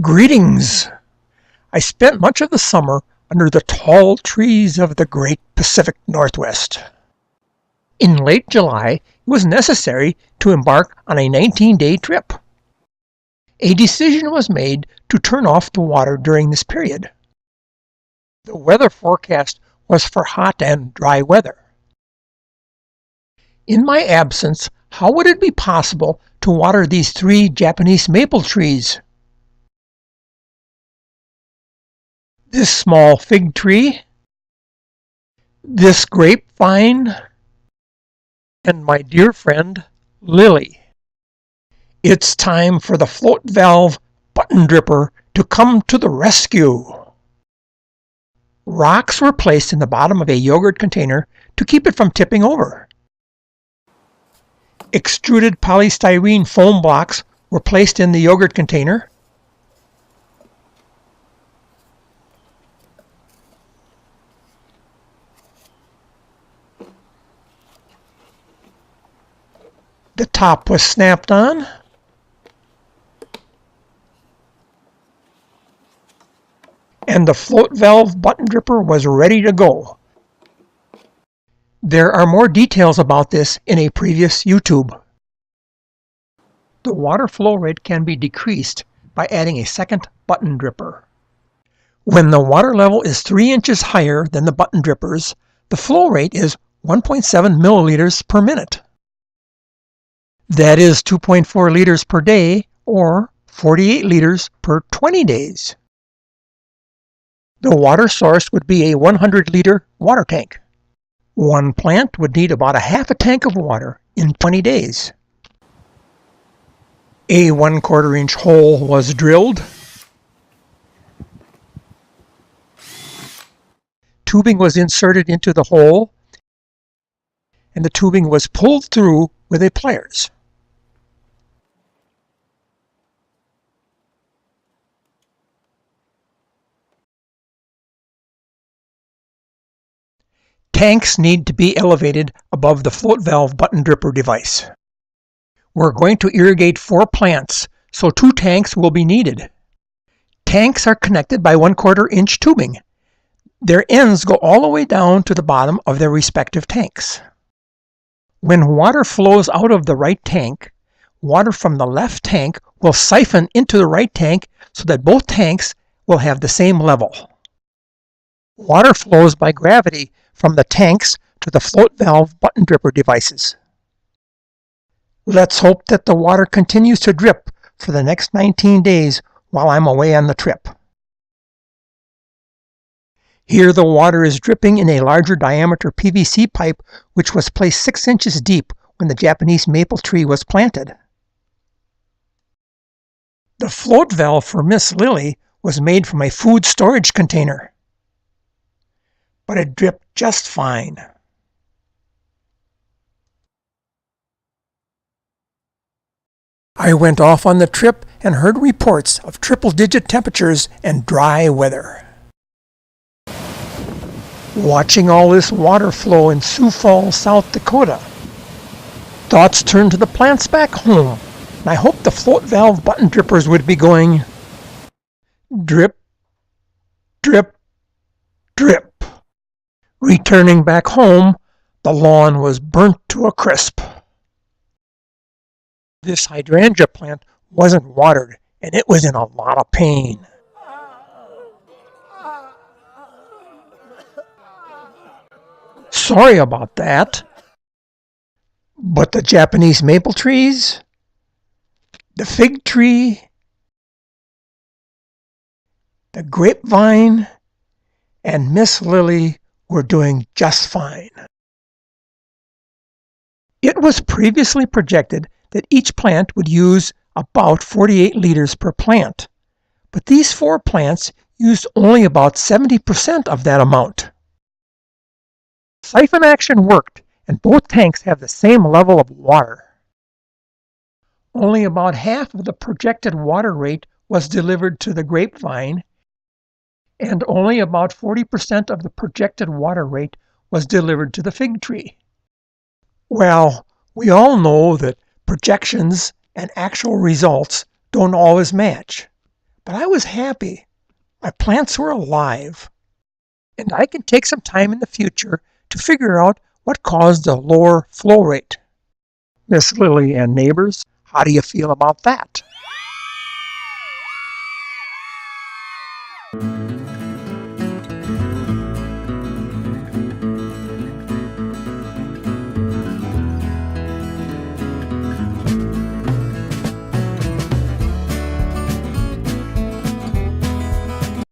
Greetings! I spent much of the summer under the tall trees of the great Pacific Northwest. In late July, it was necessary to embark on a 19-day trip. A decision was made to turn off the water during this period. The weather forecast was for hot and dry weather. In my absence, how would it be possible to water these 3 Japanese maple trees? This small fig tree, this grapevine, and my dear friend, Lily. It's time for the float valve button dripper to come to the rescue. Rocks were placed in the bottom of a yogurt container to keep it from tipping over. Extruded polystyrene foam blocks were placed in the yogurt container. The top was snapped on. And the float valve button dripper was ready to go. There are more details about this in a previous YouTube. The water flow rate can be decreased by adding a second button dripper. When the water level is 3 inches higher than the button drippers, the flow rate is 1.7 milliliters per minute. That is 2.4 liters per day, or 48 liters per 20 days. The water source would be a 100-liter water tank. One plant would need about a half a tank of water in 20 days. A 1/4 inch hole was drilled. Tubing was inserted into the hole, and the tubing was pulled through with a pliers. Tanks need to be elevated above the float valve button dripper device. We're going to irrigate 4 plants, so 2 tanks will be needed. Tanks are connected by 1/4 inch tubing. Their ends go all the way down to the bottom of their respective tanks. When water flows out of the right tank, water from the left tank will siphon into the right tank so that both tanks will have the same level. Water flows by gravity from the tanks to the float valve button dripper devices. Let's hope that the water continues to drip for the next 19 days while I'm away on the trip. Here the water is dripping in a larger diameter PVC pipe which was placed 6 inches deep when the Japanese maple tree was planted. The float valve for Miss Lily was made from a food storage container, but it dripped just fine. I went off on the trip and heard reports of triple-digit temperatures and dry weather. Watching all this water flow in Sioux Falls, South Dakota, thoughts turned to the plants back home, and I hoped the float valve button drippers would be going drip, drip, drip. Returning back home, the lawn was burnt to a crisp. This hydrangea plant wasn't watered, and it was in a lot of pain. Sorry about that. But the Japanese maple trees, the fig tree, the grapevine, and Miss Lily were doing just fine. It was previously projected that each plant would use about 48 liters per plant, but these 4 plants used only about 70% of that amount. Siphon action worked, and both tanks have the same level of water. Only about half of the projected water rate was delivered to the grapevine, and only about 40% of the projected water rate was delivered to the fig tree. Well, we all know that projections and actual results don't always match, but I was happy. My plants were alive. And I can take some time in the future to figure out what caused the lower flow rate. Miss Lily and neighbors, how do you feel about that?